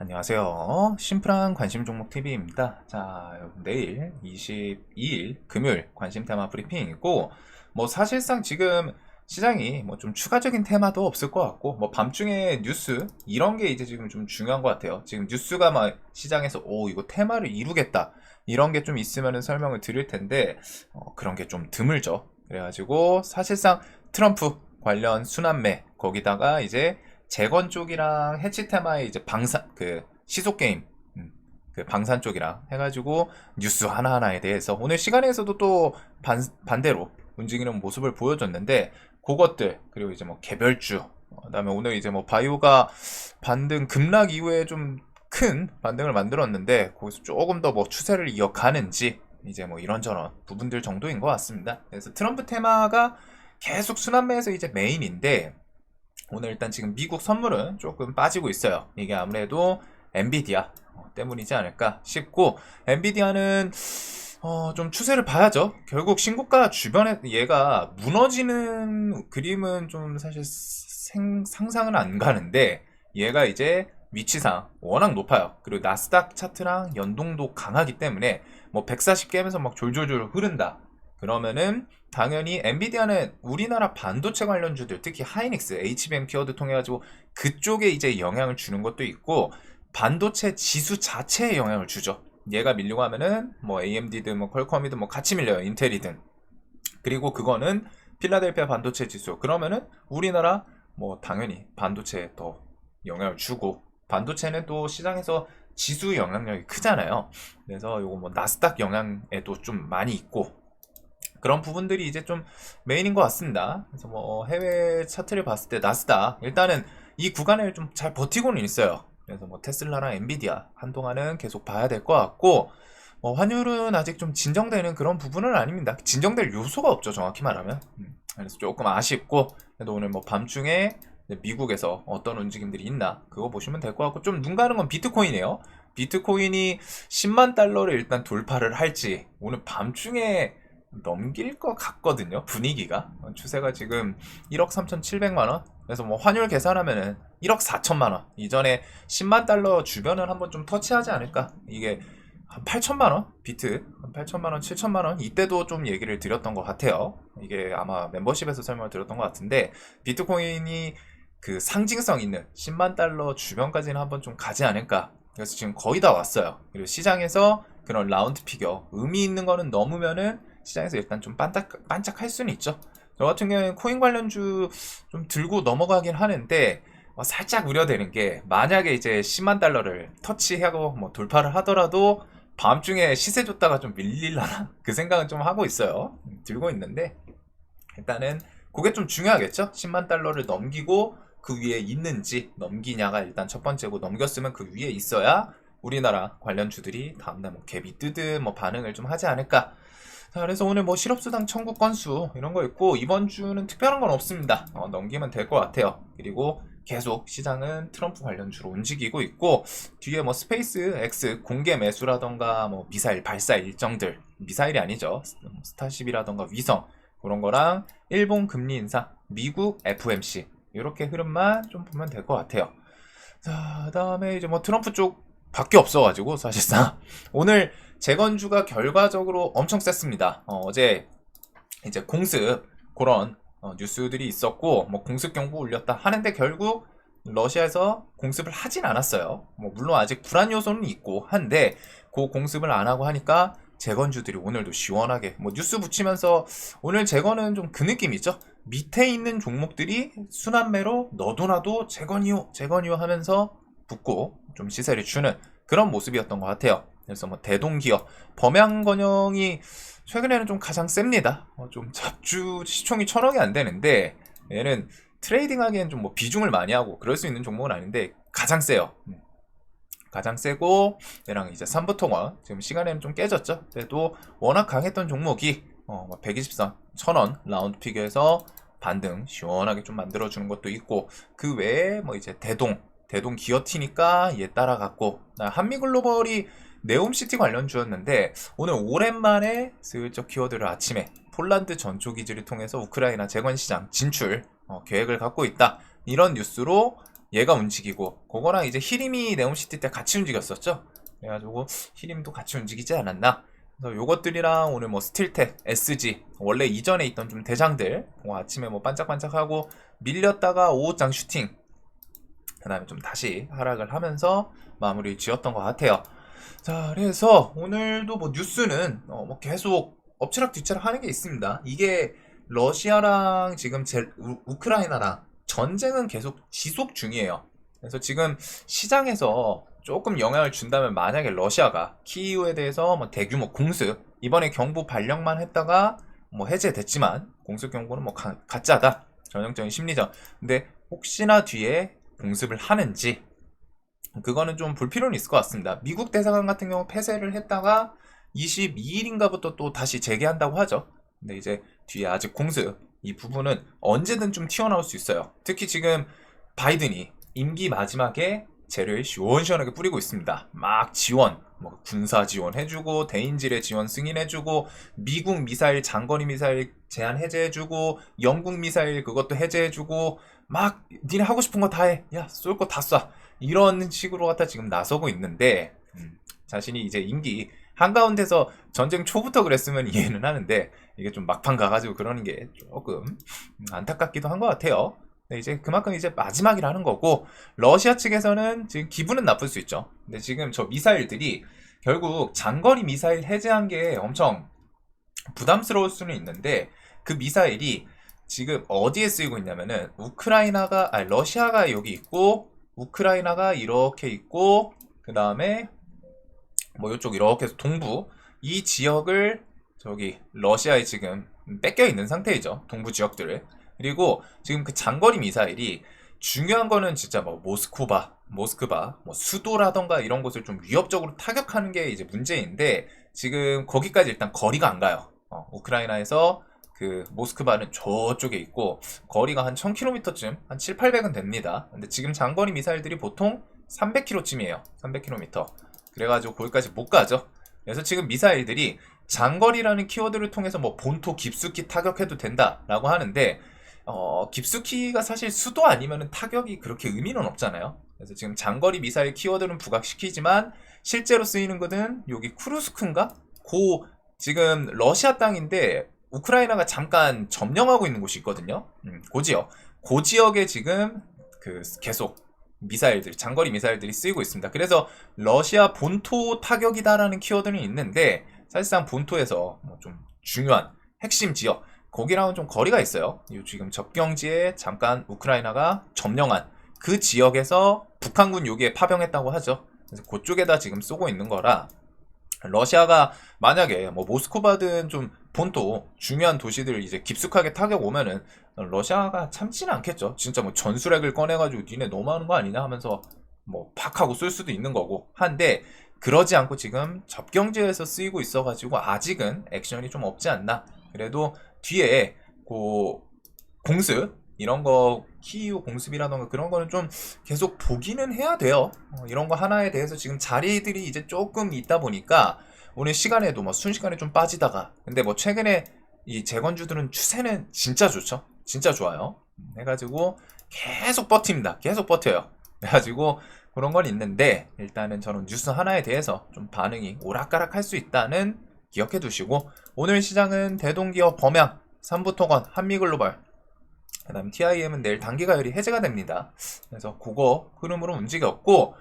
안녕하세요. 심플한 관심 종목 TV입니다. 자, 내일 22일 금요일 관심 테마 브리핑이고, 사실상 지금 시장이 좀 추가적인 테마도 없을 것 같고, 밤중에 뉴스, 이런 게 이제 지금 좀 중요한 것 같아요. 지금 뉴스가 막 시장에서, 이거 테마를 이루겠다. 이런 게 좀 있으면은 설명을 드릴 텐데, 그런 게 좀 드물죠. 그래가지고, 사실상 트럼프 관련 순환매, 거기다가 이제 재건 쪽이랑 해치 테마의 이제 방산 그 시속 게임 그 방산 쪽이랑 해가지고 뉴스 하나하나에 대해서 오늘 시간에서도 또 반대로 움직이는 모습을 보여줬는데 그것들 그리고 이제 개별주 그다음에 오늘 이제 바이오가 반등 급락 이후에 좀 큰 반등을 만들었는데 거기서 조금 더 추세를 이어가는지 이제 이런저런 부분들 정도인 것 같습니다. 그래서 트럼프 테마가 계속 순환매에서 이제 메인인데 오늘 일단 지금 미국 선물은 조금 빠지고 있어요. 이게 아무래도 엔비디아 때문이지 않을까 싶고, 엔비디아는 좀 추세를 봐야죠. 결국 신고가 주변에 얘가 무너지는 그림은 좀 사실 상상은 안 가는데, 얘가 이제 위치상 워낙 높아요. 그리고 나스닥 차트랑 연동도 강하기 때문에 140 깨면서 막 졸졸졸 흐른다. 그러면은 당연히 엔비디아는 우리나라 반도체 관련주들 특히 하이닉스, HBM 키워드 통해 가지고 그쪽에 이제 영향을 주는 것도 있고 반도체 지수 자체에 영향을 주죠. 얘가 밀리고 하면은 AMD든 퀄컴이든 같이 밀려요. 인텔이든. 그리고 그거는 필라델피아 반도체 지수. 그러면은 우리나라 당연히 반도체에 더 영향을 주고 반도체는 또 시장에서 지수 영향력이 크잖아요. 그래서 요거 나스닥 영향에도 좀 많이 있고 그런 부분들이 이제 좀 메인인 것 같습니다. 그래서 해외 차트를 봤을 때 나스닥 일단은 이 구간을 좀 잘 버티고는 있어요. 그래서 테슬라랑 엔비디아 한동안은 계속 봐야 될 것 같고 환율은 아직 좀 진정되는 그런 부분은 아닙니다. 진정될 요소가 없죠, 정확히 말하면. 그래서 조금 아쉽고 그래도 오늘 밤중에 미국에서 어떤 움직임들이 있나 그거 보시면 될 것 같고 좀 눈 가는 건 비트코인이에요. 비트코인이 10만 달러를 일단 돌파를 할지 오늘 밤중에 넘길 것 같거든요. 분위기가 추세가 지금 1억 3,700만원 그래서 환율 계산하면은 1억 4천만원 이전에 10만 달러 주변을 한번 좀 터치하지 않을까. 이게 한 8천만원 비트 한 8천만원 7천만원 이때도 좀 얘기를 드렸던 것 같아요. 이게 아마 멤버십에서 설명을 드렸던 것 같은데 비트코인이 그 상징성 있는 10만 달러 주변까지는 한번 좀 가지 않을까. 그래서 지금 거의 다 왔어요. 그리고 시장에서 그런 라운드 피겨 의미 있는 거는 넘으면은 시장에서 일단 좀 반짝할 수는 있죠. 저 같은 경우에는 코인 관련주 좀 들고 넘어가긴 하는데 살짝 우려되는 게 만약에 이제 10만 달러를 터치하고 돌파를 하더라도 밤중에 시세 줬다가 좀 밀릴라나 그 생각은 좀 하고 있어요. 들고 있는데 일단은 그게 좀 중요하겠죠. 10만 달러를 넘기고 그 위에 있는지 넘기냐가 일단 첫 번째고 넘겼으면 그 위에 있어야 우리나라 관련주들이 다음날 갭이 뜨든 반응을 좀 하지 않을까. 자, 그래서 오늘 실업수당 청구 건수 이런 거 있고 이번 주는 특별한 건 없습니다. 넘기면 될 것 같아요. 그리고 계속 시장은 트럼프 관련주로 움직이고 있고 뒤에 스페이스 X 공개 매수라던가 미사일 발사 일정들 미사일이 아니죠. 스타쉽이라던가 위성 그런 거랑 일본 금리 인상, 미국 FMC 이렇게 흐름만 좀 보면 될 것 같아요. 자, 그다음에 이제 트럼프 쪽 밖에 없어가지고 사실상 오늘 재건주가 결과적으로 엄청 셌습니다. 어제 이제 공습 그런 뉴스들이 있었고 공습 경보 울렸다 하는데 결국 러시아에서 공습을 하진 않았어요. 물론 아직 불안 요소는 있고 한데 그 공습을 안 하고 하니까 재건주들이 오늘도 시원하게 뉴스 붙이면서 오늘 재건은 좀 그 느낌이죠. 밑에 있는 종목들이 순환매로 너도나도 재건이요 재건이요 하면서 붙고 좀 시세를 주는 그런 모습이었던 것 같아요. 그래서 대동기업 범양건영이 최근에는 좀 가장 셉니다. 좀 잡주 시총이 1,000억이 안 되는데 얘는 트레이딩하기엔 좀 비중을 많이 하고 그럴 수 있는 종목은 아닌데 가장 세요. 가장 세고 얘랑 이제 삼부통화 지금 시간에는 좀 깨졌죠. 그래도 워낙 강했던 종목이 120선 1,000원 라운드 피겨에서 반등 시원하게 좀 만들어주는 것도 있고 그 외에 이제 대동 기어티니까 얘 따라갔고 한미글로벌이 네옴시티 관련주였는데 오늘 오랜만에 슬쩍 키워드를 아침에 폴란드 전초기지를 통해서 우크라이나 재건시장 진출 계획을 갖고 있다 이런 뉴스로 얘가 움직이고, 그거랑 이제 히림이 네옴시티 때 같이 움직였었죠. 그래가지고 히림도 같이 움직이지 않았나. 그래서 요것들이랑 오늘 뭐 스틸텍, SG 원래 이전에 있던 좀 대장들 뭐 아침에 뭐 반짝반짝하고 밀렸다가 오후장 슈팅, 그 다음에 좀 다시 하락을 하면서 마무리 지었던 것 같아요. 자, 그래서 오늘도 뭐 뉴스는 뭐 계속 엎치락 뒤치락 하는 게 있습니다. 이게 러시아랑 지금 우크라이나랑 전쟁은 계속 지속 중이에요. 그래서 지금 시장에서 조금 영향을 준다면, 만약에 러시아가 키이우에 대해서 뭐 대규모 공습, 이번에 경보 발령만 했다가 뭐 해제됐지만 공습 경보는 뭐 가짜다, 전형적인 심리전. 근데 혹시나 뒤에 공습을 하는지, 그거는 좀 볼 필요는 있을 것 같습니다. 미국 대사관 같은 경우 폐쇄를 했다가 22일인가부터 또 다시 재개한다고 하죠. 근데 이제 뒤에 아직 공습, 이 부분은 언제든 좀 튀어나올 수 있어요. 특히 지금 바이든이 임기 마지막에 재료를 시원시원하게 뿌리고 있습니다. 막 지원, 뭐 군사 지원 해주고, 대인질의 지원 승인해주고, 미국 미사일, 장거리 미사일 제한 해제해주고, 영국 미사일 그것도 해제해주고, 막 니네 하고 싶은 거 다 해. 야, 쏠 거 다 쏴. 이런 식으로 갖다 지금 나서고 있는데, 자신이 이제 임기 한가운데서 전쟁 초부터 그랬으면 이해는 하는데, 이게 좀 막판 가가지고 그러는 게 조금 안타깝기도 한 것 같아요. 근데 이제 그만큼 이제 마지막이라는 거고, 러시아 측에서는 지금 기분은 나쁠 수 있죠. 근데 지금 저 미사일들이 결국 장거리 미사일 해제한 게 엄청 부담스러울 수는 있는데, 그 미사일이 지금 어디에 쓰이고 있냐면은 러시아가 여기 있고, 우크라이나가 이렇게 있고, 그 다음에 뭐 이쪽 이렇게 해서 동부 이 지역을 저기 러시아에 지금 뺏겨 있는 상태이죠. 동부 지역들을. 그리고 지금 그 장거리 미사일이 중요한 거는 진짜 뭐 모스크바, 뭐 수도라던가 이런 곳을 좀 위협적으로 타격하는 게 이제 문제인데, 지금 거기까지 일단 거리가 안 가요. 우크라이나에서 그 모스크바는 저쪽에 있고, 거리가 한 1000km쯤, 한 7, 800은 됩니다. 근데 지금 장거리 미사일들이 보통 300km쯤이에요. 300km. 그래가지고 거기까지 못 가죠. 그래서 지금 미사일들이 장거리라는 키워드를 통해서 뭐 본토 깊숙이 타격해도 된다라고 하는데, 깊숙이가 사실 수도 아니면 타격이 그렇게 의미는 없잖아요. 그래서 지금 장거리 미사일 키워드는 부각시키지만 실제로 쓰이는 것은 여기 쿠르스크인가? 지금 러시아 땅인데 우크라이나가 잠깐 점령하고 있는 곳이 있거든요. 그 지역에 지금 계속 장거리 미사일들이 쓰이고 있습니다. 그래서 러시아 본토 타격이다라는 키워드는 있는데, 사실상 본토에서 뭐 좀 중요한 핵심 지역, 거기랑은 좀 거리가 있어요. 지금 접경지에 잠깐 우크라이나가 점령한 그 지역에서 북한군 여기에 파병했다고 하죠. 그래서 그쪽에다 지금 쏘고 있는 거라, 러시아가 만약에 뭐 모스크바든 좀 본토 중요한 도시들을 이제 깊숙하게 타격 오면은 러시아가 참지는 않겠죠. 진짜 뭐 전술핵을 꺼내가지고 니네 너무하는 거 아니냐 하면서 뭐 팍 하고 쏠 수도 있는 거고 한데, 그러지 않고 지금 접경지에서 쓰이고 있어가지고 아직은 액션이 좀 없지 않나. 그래도 뒤에 공습 이런 거, 키이우 공습이라던가 그런 거는 좀 계속 보기는 해야 돼요. 이런 거 하나에 대해서 지금 자리들이 이제 조금 있다 보니까 오늘 시간에도 뭐 순식간에 좀 빠지다가, 근데 뭐 최근에 이 재건주들은 추세는 진짜 좋죠. 진짜 좋아요. 해가지고 계속 버팁니다. 계속 버텨요. 그래가지고 그런 건 있는데, 일단은 저는 뉴스 하나에 대해서 좀 반응이 오락가락 할 수 있다는 기억해 두시고, 오늘 시장은 대동기업 범양, 삼부토건, 한미글로벌, 그 다음 TIM은 내일 단기가열이 해제가 됩니다. 그래서 그거 흐름으로 움직였고,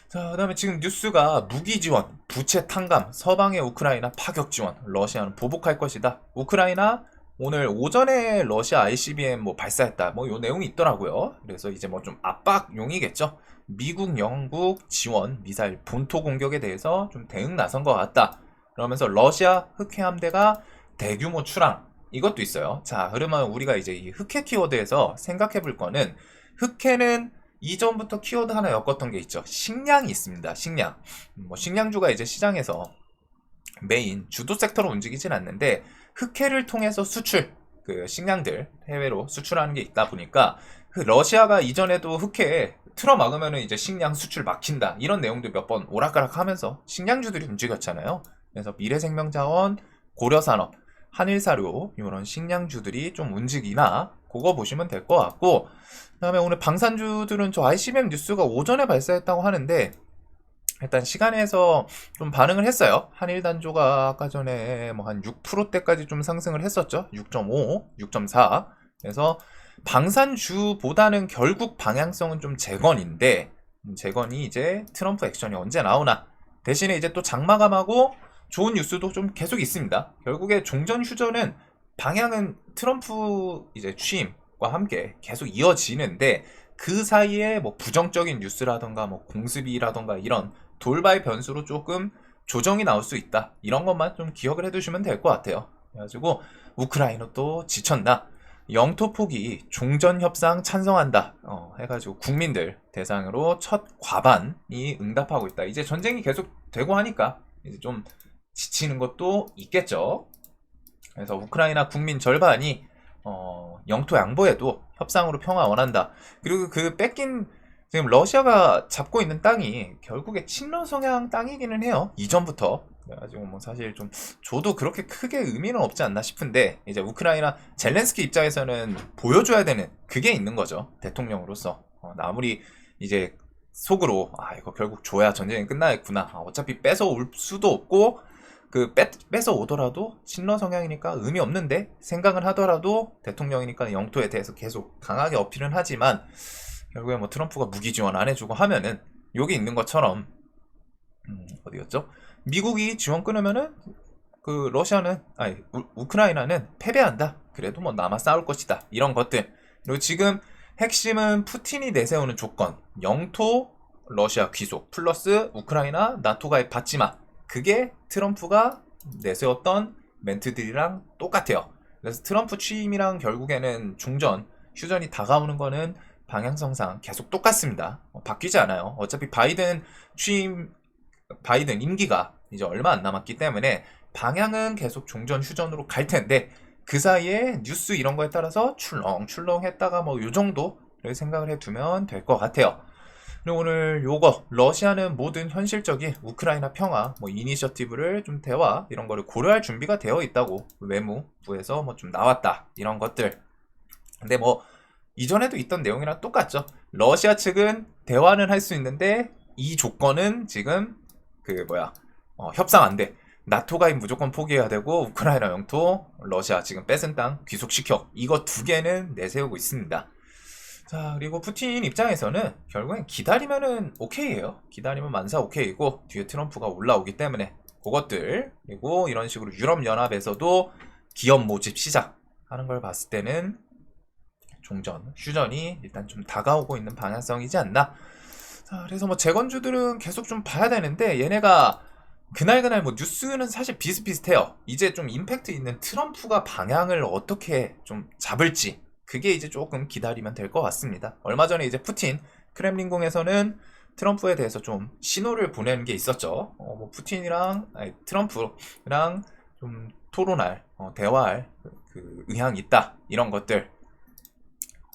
자, 그 다음에 지금 뉴스가 무기 지원, 부채 탕감, 서방의 우크라이나 파격 지원, 러시아는 보복할 것이다. 우크라이나 오늘 오전에 러시아 ICBM 뭐 발사했다, 뭐 요 내용이 있더라고요. 그래서 이제 뭐 좀 압박용이겠죠. 미국, 영국 지원 미사일 본토 공격에 대해서 좀 대응 나선 것 같다. 그러면서 러시아 흑해 함대가 대규모 출항, 이것도 있어요. 자, 그러면 우리가 이제 이 흑해 키워드에서 생각해 볼 거는, 흑해는 이전부터 키워드 하나 엮었던 게 있죠. 식량이 있습니다. 식량. 뭐 식량주가 이제 시장에서 메인 주도 섹터로 움직이진 않는데, 흑해를 통해서 그 식량들 해외로 수출하는 게 있다 보니까, 그 러시아가 이전에도 흑해에 틀어막으면 이제 식량 수출 막힌다, 이런 내용도 몇 번 오락가락 하면서 식량주들이 움직였잖아요. 그래서 미래생명자원, 고려산업, 한일사료, 이런 식량주들이 좀 움직이나, 그거 보시면 될 것 같고, 그다음에 오늘 방산주들은 저 ICBM 뉴스가 오전에 발사했다고 하는데 일단 시간에서 좀 반응을 했어요. 한일단조가 아까 전에 뭐 한 6%대까지 좀 상승을 했었죠. 6.5, 6.4. 그래서 방산주보다는 결국 방향성은 좀 재건인데, 재건이 이제 트럼프 액션이 언제 나오나. 대신에 이제 또 장마감하고 좋은 뉴스도 좀 계속 있습니다. 결국에 종전 휴전은 방향은 트럼프 이제 취임과 함께 계속 이어지는데, 그 사이에 뭐 부정적인 뉴스라던가 뭐 공습이라던가 이런 돌발 변수로 조금 조정이 나올 수 있다. 이런 것만 좀 기억을 해두시면 될 것 같아요. 그래가지고 우크라이나 또 지쳤나? 영토 포기 종전 협상 찬성한다. 해가지고 국민들 대상으로 첫 과반이 응답하고 있다. 이제 전쟁이 계속 되고 하니까 이제 좀 지치는 것도 있겠죠. 그래서 우크라이나 국민 절반이 영토 양보에도 협상으로 평화 원한다. 그리고 그 뺏긴 지금 러시아가 잡고 있는 땅이 결국에 친러 성향 땅이기는 해요. 이전부터. 그래가지고 뭐 사실 좀 저도 그렇게 크게 의미는 없지 않나 싶은데, 이제 우크라이나 젤렌스키 입장에서는 보여줘야 되는 그게 있는 거죠. 대통령으로서. 아무리 이제 속으로 이거 결국 줘야 전쟁이 끝나겠구나. 어차피 뺏어 올 수도 없고 뺏어 오더라도 친러 성향이니까 의미 없는데 생각을 하더라도 대통령이니까 영토에 대해서 계속 강하게 어필은 하지만 결국에 뭐 트럼프가 무기 지원 안 해주고 하면은 여기 있는 것처럼 어디였죠? 미국이 지원 끊으면은 그 러시아는 우크라이나는 패배한다. 그래도 뭐 남아 싸울 것이다. 이런 것들. 그리고 지금 핵심은 푸틴이 내세우는 조건, 영토 러시아 귀속 플러스 우크라이나 나토 가입 받지마. 그게 트럼프가 내세웠던 멘트들이랑 똑같아요. 그래서 트럼프 취임이랑 결국에는 중전, 휴전이 다가오는 거는 방향성상 계속 똑같습니다. 바뀌지 않아요. 어차피 바이든 임기가 이제 얼마 안 남았기 때문에 방향은 계속 종전 휴전으로 갈 텐데, 그 사이에 뉴스 이런 거에 따라서 출렁출렁 했다가 뭐 요 정도를 생각을 해두면 될 것 같아요. 그리고 오늘 요거 러시아는 모든 현실적인 우크라이나 평화 뭐 이니셔티브를 좀 대화 이런 거를 고려할 준비가 되어 있다고 외무부에서 뭐 좀 나왔다. 이런 것들. 근데 뭐 이전에도 있던 내용이랑 똑같죠. 러시아 측은 대화는 할 수 있는데 이 조건은 지금 협상 안 돼. 나토 가입 무조건 포기해야 되고 우크라이나 영토 러시아 지금 뺏은 땅 귀속시켜. 이거 두 개는 내세우고 있습니다. 자, 그리고 푸틴 입장에서는 결국엔 기다리면은 오케이예요. 기다리면 만사 오케이고 뒤에 트럼프가 올라오기 때문에 그것들, 그리고 이런 식으로 유럽연합에서도 기업 모집 시작하는 걸 봤을 때는 종전, 휴전이 일단 좀 다가오고 있는 방향성이지 않나. 자, 그래서 뭐 재건주들은 계속 좀 봐야 되는데 얘네가 그날 뭐 뉴스는 사실 비슷비슷해요. 이제 좀 임팩트 있는 트럼프가 방향을 어떻게 좀 잡을지 그게 이제 조금 기다리면 될 것 같습니다. 얼마 전에 이제 푸틴 크렘린궁에서는 트럼프에 대해서 좀 신호를 보내는 게 있었죠. 뭐 트럼프랑 좀 토론할, 대화할 그 의향이 있다. 이런 것들.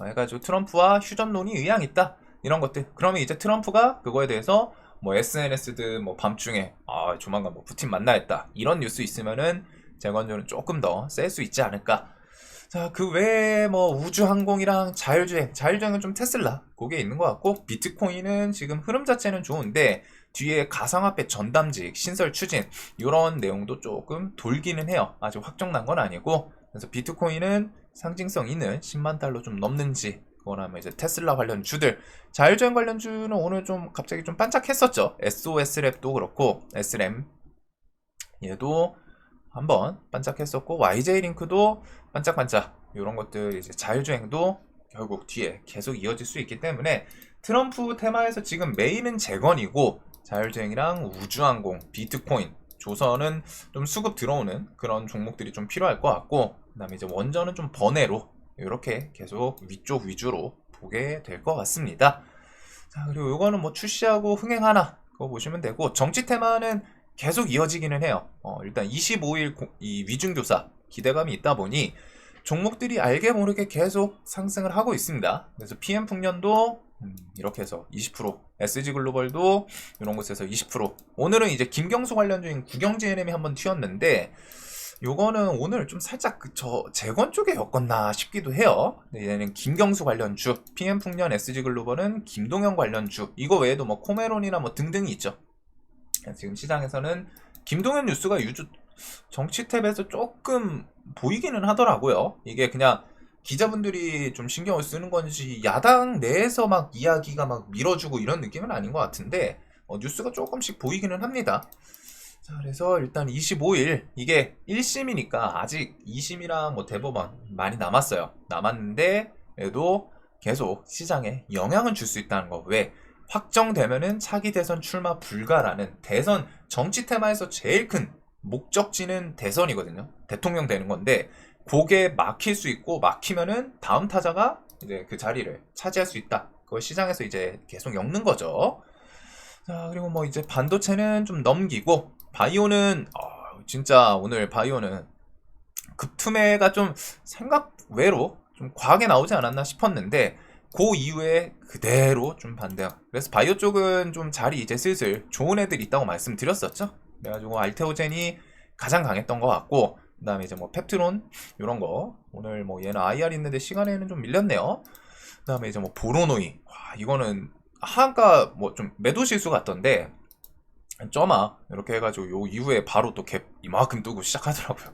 해가지고 트럼프와 휴전론이 의향이 있다. 이런 것들. 그러면 이제 트럼프가 그거에 대해서 뭐 SNS든 뭐 밤중에 조만간 뭐 푸틴 만나겠다. 이런 뉴스 있으면은 재건조는 조금 더 셀 수 있지 않을까. 자, 그 외에 뭐 우주항공이랑 자율주행은 좀 테슬라 그게 있는 것 같고, 비트코인은 지금 흐름 자체는 좋은데 뒤에 가상화폐 전담직 신설 추진 이런 내용도 조금 돌기는 해요. 아직 확정난 건 아니고. 그래서 비트코인은 상징성 있는 10만 달러 좀 넘는지, 그거라면 이제 테슬라 관련 주들, 자율주행 관련 주는 오늘 좀 갑자기 좀 반짝했었죠. SOS랩도 그렇고 SRAM 얘도 한번 반짝했었고, YJ링크도 반짝반짝. 이런 것들 이제 자율주행도 결국 뒤에 계속 이어질 수 있기 때문에 트럼프 테마에서 지금 메인은 재건이고 자율주행이랑 우주항공, 비트코인, 조선은 좀 수급 들어오는 그런 종목들이 좀 필요할 것 같고, 그 다음에 이제 원전은 좀 번외로 이렇게 계속 위쪽 위주로 보게 될 것 같습니다. 자, 그리고 이거는 뭐 출시하고 흥행하나 그거 보시면 되고, 정치 테마는 계속 이어지기는 해요. 일단 25일 이 위중교사 기대감이 있다 보니 종목들이 알게 모르게 계속 상승을 하고 있습니다. 그래서 PM풍년도 이렇게 해서 20%, SG글로벌도 이런 곳에서 20%. 오늘은 이제 김경수 관련주인 국영GNM이 한번 튀었는데 요거는 오늘 좀 살짝 저 재건 쪽에 엮었나 싶기도 해요. 네, 얘는 김경수 관련주, PM풍년 SG글로벌은 김동현 관련주, 이거 외에도 뭐 코메론이나 뭐 등등이 있죠. 지금 시장에서는 김동현 뉴스가 유주 정치 탭에서 조금 보이기는 하더라고요. 이게 그냥 기자분들이 좀 신경을 쓰는 건지 야당 내에서 막 이야기가 막 밀어주고 이런 느낌은 아닌 것 같은데 뉴스가 조금씩 보이기는 합니다. 자, 그래서 일단 25일 이게 1심이니까 아직 2심이랑 뭐 대법원 많이 남았어요. 남았는데 그래도 계속 시장에 영향을 줄 수 있다는 거. 왜? 확정되면은 차기 대선 출마 불가라는 대선 정치 테마에서 제일 큰 목적지는 대선이거든요. 대통령 되는 건데 그게 막힐 수 있고 막히면은 다음 타자가 이제 그 자리를 차지할 수 있다. 그걸 시장에서 이제 계속 엮는 거죠. 자, 그리고 뭐 이제 반도체는 좀 넘기고 바이오는 진짜 오늘 바이오는 급투매가 좀 생각 외로 좀 과하게 나오지 않았나 싶었는데 그 이후에 그대로 좀 반대요. 그래서 바이오 쪽은 좀 자리 이제 슬슬 좋은 애들 있다고 말씀드렸었죠. 그래가지고 알테오젠이 가장 강했던 것 같고 그 다음에 이제 뭐 펩트론 이런 거 오늘 뭐 얘는 IR 있는데 시간에는 좀 밀렸네요. 그 다음에 이제 뭐 보로노이 이거는 하한가 뭐 좀 매도 실수 같던데 점아 이렇게 해가지고 요 이후에 바로 또 갭 이만큼 뜨고 시작하더라고요.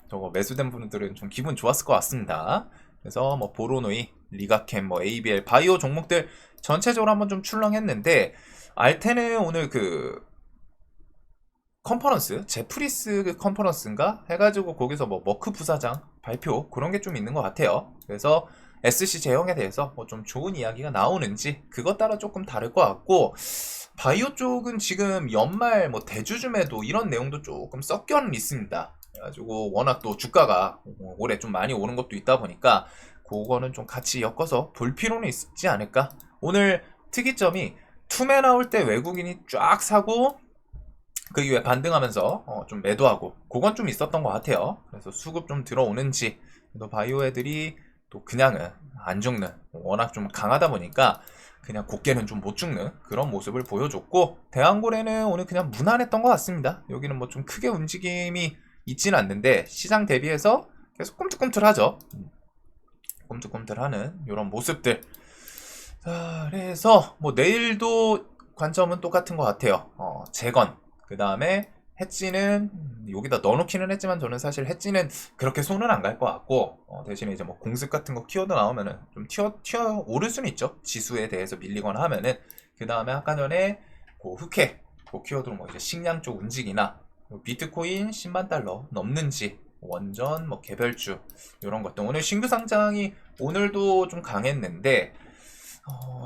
저거 매수된 분들은 좀 기분 좋았을 것 같습니다. 그래서 뭐 보로노이, 리가캠, 뭐 ABL, 바이오 종목들 전체적으로 한번 좀 출렁했는데 알테는 오늘 그 컨퍼런스, 제프리스 그 컨퍼런스인가 해가지고 거기서 뭐 머크 부사장 발표 그런 게 좀 있는 것 같아요. 그래서 SC 제형에 대해서 뭐 좀 좋은 이야기가 나오는지 그것 따라 조금 다를 것 같고 바이오 쪽은 지금 연말 뭐 대주쯤에도 이런 내용도 조금 섞여는 있습니다. 그래가지고 워낙 또 주가가 올해 좀 많이 오른 것도 있다 보니까 그거는 좀 같이 엮어서 볼 필요는 있지 않을까. 오늘 특이점이 투매 나올 때 외국인이 쫙 사고 그 이후에 반등하면서 좀 매도하고 그건 좀 있었던 것 같아요. 그래서 수급 좀 들어오는지 또 바이오 애들이 또 그냥은 안 죽는 워낙 좀 강하다 보니까 그냥 곱게는 좀 못 죽는 그런 모습을 보여줬고 대한고래는 오늘 그냥 무난했던 것 같습니다. 여기는 뭐 좀 크게 움직임이 있지는 않는데 시장 대비해서 계속 꿈틀꿈틀하죠. 꿈틀꿈틀하는 이런 모습들. 자, 그래서 뭐 내일도 관점은 똑같은 것 같아요. 재건 그 다음에 해지는 여기다 넣어놓기는 했지만 저는 사실 해지는 그렇게 손은 안 갈 것 같고 대신에 이제 뭐 공습 같은 거 키워드 나오면은 좀 튀어 오를 수는 있죠. 지수에 대해서 밀리거나 하면은 그 다음에 아까 전에 그 흑해 그 키워드로 뭐 이제 식량 쪽 움직이나 비트코인 10만 달러 넘는지 원전 뭐 개별주 이런 것들 오늘 신규 상장이 오늘도 좀 강했는데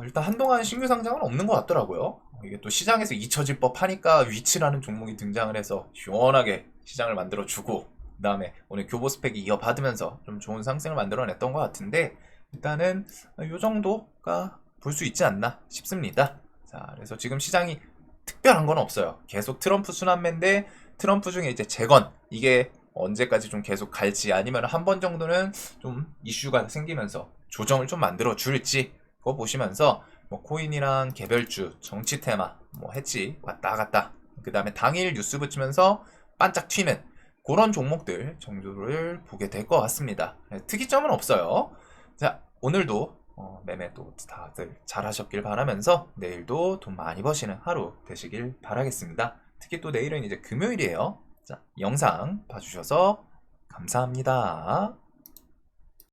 일단 한동안 신규 상장은 없는 것 같더라고요. 이게 또 시장에서 잊혀질 법하니까 위치라는 종목이 등장을 해서 시원하게 시장을 만들어주고 그 다음에 오늘 교보 스펙이 이어받으면서 좀 좋은 상승을 만들어냈던 것 같은데 일단은 이 정도가 볼 수 있지 않나 싶습니다. 자, 그래서 지금 시장이 특별한 건 없어요. 계속 트럼프 순환매인데 트럼프 중에 이제 재건 이게 언제까지 좀 계속 갈지 아니면 한 번 정도는 좀 이슈가 생기면서 조정을 좀 만들어 줄지 그거 보시면서 뭐 코인이랑 개별주, 정치 테마, 뭐 해치 왔다 갔다 그 다음에 당일 뉴스 붙이면서 반짝 튀는 그런 종목들 정도를 보게 될 것 같습니다. 특이점은 없어요. 자, 오늘도 매매 또 다들 잘 하셨길 바라면서 내일도 돈 많이 버시는 하루 되시길 바라겠습니다. 특히 또 내일은 이제 금요일이에요. 자, 영상 봐주셔서 감사합니다.